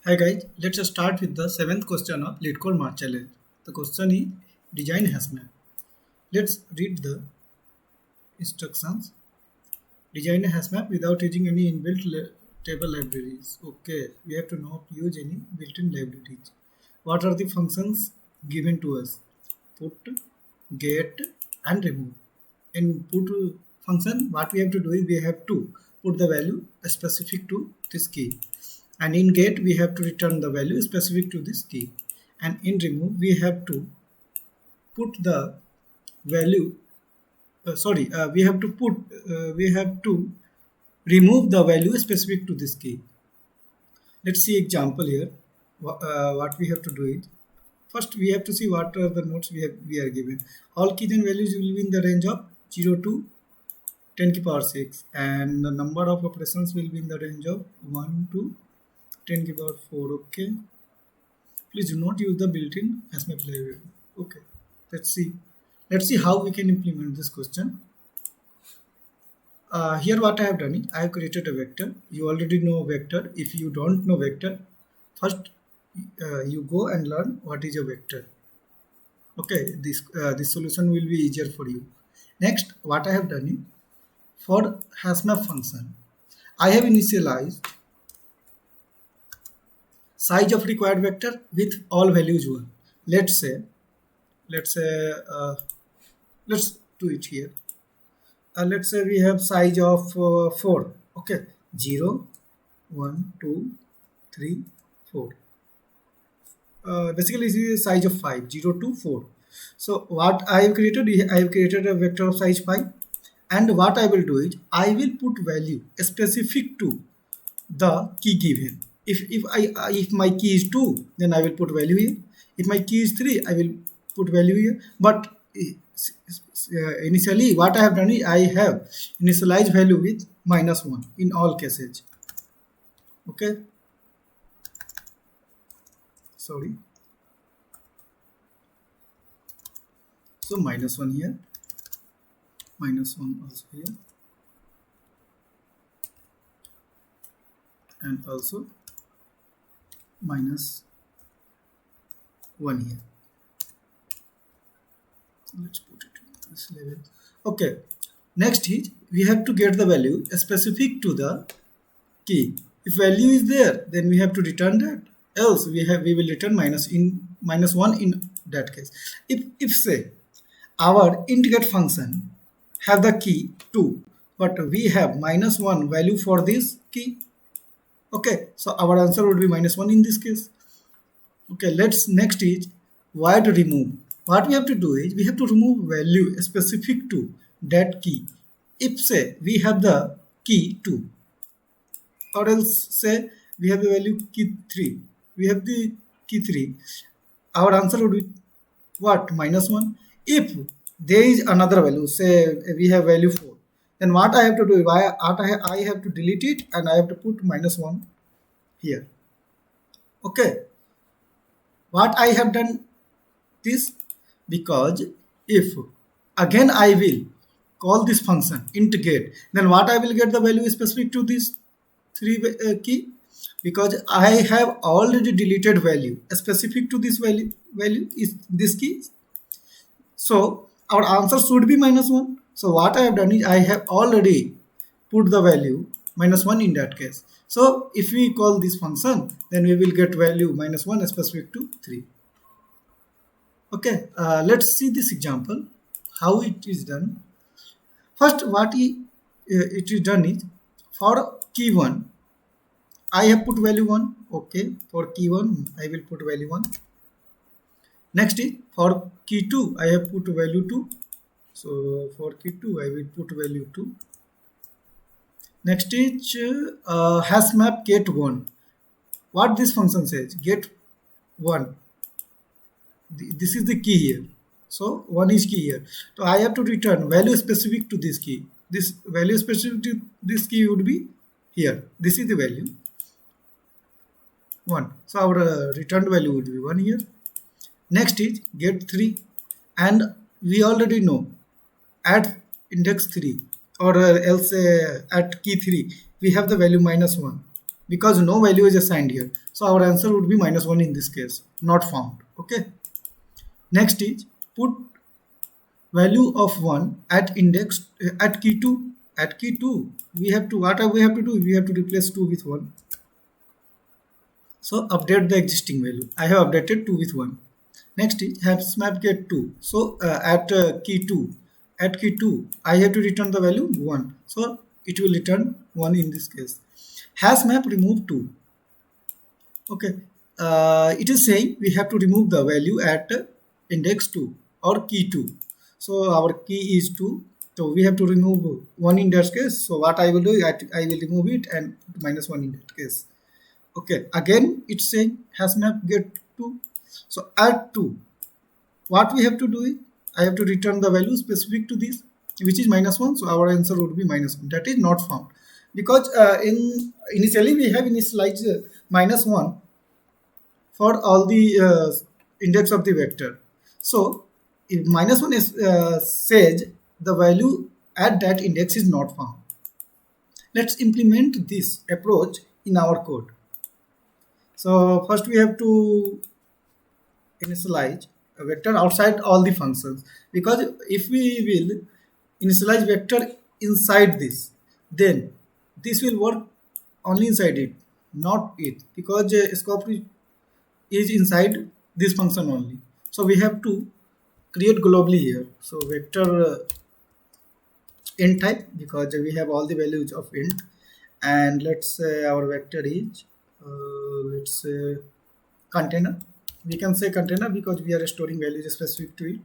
Hi guys, let's start with the seventh question of Lead Code March Challenge. The question is design hash map. Let's read the instructions. Design a hash map without using any inbuilt table libraries. Okay, we have to not use any built-in libraries. What are the functions given to us? Put, get, and remove. In put function, what we have to do is we have to put the value specific to this key, and in get we have to return the value specific to this key, and in remove we have to put the value we have to remove the value specific to this key. Let's see example here. What we have to do is first we have to see what are the nodes we are given. All keys and values will be in the range of 0 to 10 to the power 6, and the number of operations will be in the range of 1 to 10 to the power 4. Okay, please do not use the built-in HashMap library. Okay, let's see how we can implement this question. Here what I have done is I have created a vector. You already know vector. If you don't know vector, first you go and learn what is a vector. Okay, this solution will be easier for you. Next, what I have done is for HashMap function, I have initialized size of required vector with all values 1. Let's let's do it here. Let's say we have size of 4. Okay, 0, 1, 2, 3, 4. Basically, this is size of 5, 0 to 4. So what I have created a vector of size 5, and what I will do is I will put value specific to the key given. If my key is 2, then I will put value here. If my key is 3, I will put value here. But initially what I have done is I have initialized value with -1 in all cases. Okay, sorry, so -1 here, -1 also here, and also -1 here. Let's put it in this level. Okay, next is we have to get the value specific to the key. If value is there, then we have to return that, else we will return -1 in that case. If say our int get function have the key 2, but we have -1 value for this key. Okay, so our answer would be -1 in this case. Okay, next is void remove. What we have to do is we have to remove value specific to that key. If say we have the key 2, or else say we have the value key 3, we have the key 3, our answer would be what? -1. If there is another value, say we have value 4, then what I have to do, I have to delete it and I have to put -1 here. Okay, what I have done this because if again I will call this function int get, then what I will get the value specific to this 3 key, because I have already deleted value specific to this value is this key. So our answer should be -1. So what I have done is I have already put the value -1 in that case. So if we call this function, then we will get value -1 specific to 3. Okay, let's see this example, how it is done. First, what it is done is for key 1, I have put value 1. Okay, for key 1, I will put value 1. Next is for key 2, I have put value 2. So for key 2, I will put value 2. Next is hash map get 1. What this function says, get 1. This is the key here. So 1 is key here. So I have to return value specific to this key. This value specific to this key would be here. This is the value 1. So our returned value would be 1 here. Next is get 3, and we already know at index 3 or else at key 3 we have the value -1. because no value is assigned here. So our answer would be -1 in this case, not found. Okay. Next is put value of 1 at index at key 2. At key 2 we have to, what we have to do, we have to replace 2 with 1. So update the existing value. I have updated 2 with 1. Next is hash map get 2. So at key 2, I have to return the value 1. So it will return 1 in this case. Hash map remove 2. Okay. It is saying we have to remove the value at index 2 or key 2. So our key is 2. So we have to remove 1 in that case. So what I will do, I will remove it and put -1 in that case. Okay, again it's saying hash map get 2. So add 2. What we have to do is I have to return the value specific to this, which is -1. So our answer would be -1. That is not found because initially we have initialized -1 for all the index of the vector. So if -1 is says the value at that index is not found. Let's implement this approach in our code. So first we have to initialize a vector outside all the functions, because if we will initialize vector inside this, then this will work only inside it, not it, because scope is inside this function only. So we have to create globally here. So vector int type, because we have all the values of int, and let's say our vector is let's say container. We can say container because we are storing values specific to it.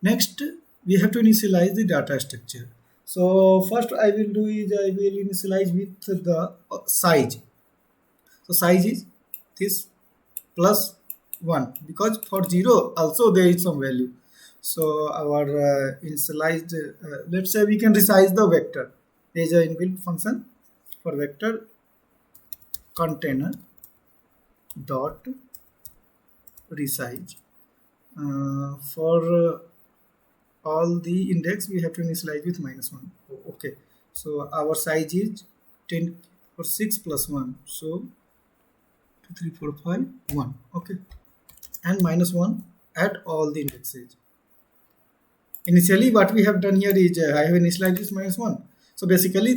Next we have to initialize the data structure. So first I will do is I will initialize with the size. So size is this plus 1, because for 0 also there is some value. So our initialized let's say we can resize the vector. There is an inbuilt function for vector container dot resize. For all the index we have to initialize with -1. Okay, so our size is 10 for 6 plus 1, so 2 3 4 5 1. Okay, and -1 at all the indexes. Initially what we have done here is I have initialized this -1, so basically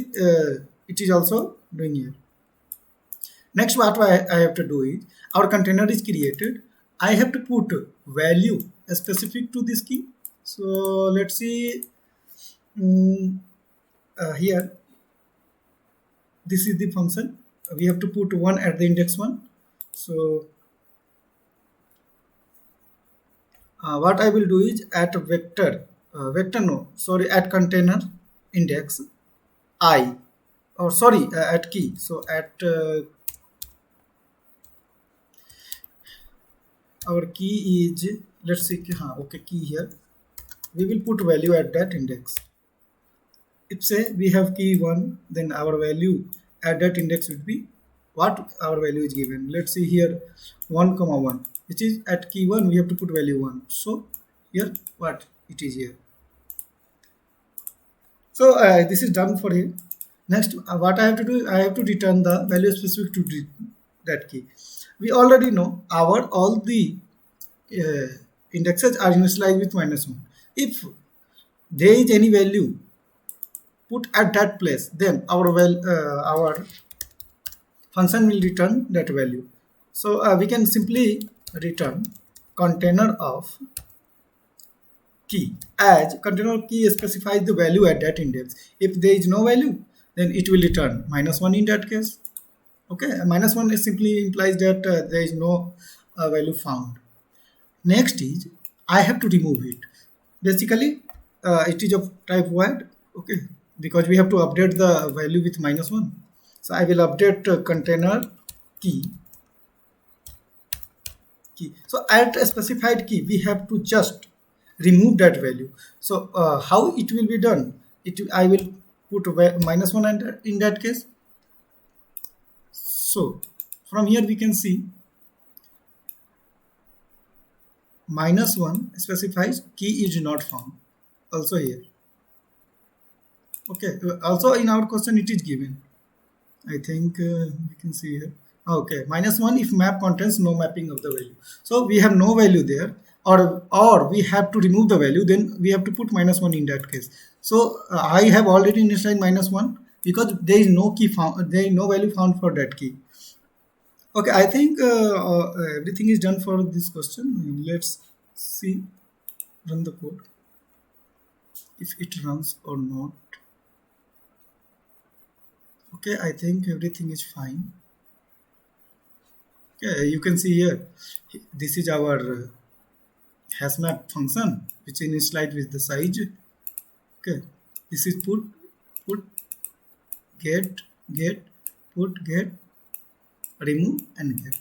it is also doing here. Next what I have to do is, our container is created, I have to put value specific to this key. So let's see, here this is the function, we have to put 1 at the index 1. So what I will do is at at container index I, or sorry, at key. So at our key is, let's see, okay, key here, we will put value at that index. If say we have key 1, then our value at that index would be what our value is given. Let's see here 1 comma 1, which is at key 1 we have to put value 1. So here what it is here. So this is done for him. Next what I have to do, I have to return the value specific to that key. We already know our all the indexes are initialized with -1. If there is any value put at that place, then our function will return that value. So we can simply return container of key, as container key specifies the value at that index. If there is no value, then it will return -1 in that case. Okay, -1 is simply implies that there is no value found. Next is I have to remove it. Basically it is of type void. Okay, because we have to update the value with -1. So I will update container key. So at a specified key we have to just remove that value. So how it will be done? I will put -1 in that case. So from here we can see -1 specifies key is not found, also here. Okay, also in our question it is given. I think we can see here. Okay, minus one if map contains no mapping of the value. So we have no value there, or we have to remove the value. Then we have to put minus one in that case. So I have already initialized minus one because there is no key found. There is no value found for that key. Okay, I think everything is done for this question. Let's see, run the code if it runs or not. Okay, I think everything is fine. Okay, you can see here, this is our hash map function, which initialize with the size. Okay, this is put, get, get, put, get, remove, and get.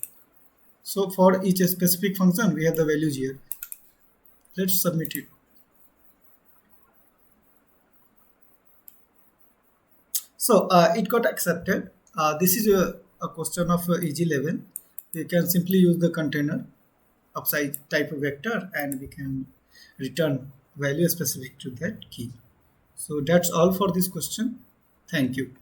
So for each specific function, we have the values here. Let's submit it. So it got accepted. This is a question of easy level. We can simply use the container upside type of vector and we can return value specific to that key. So that's all for this question. Thank you.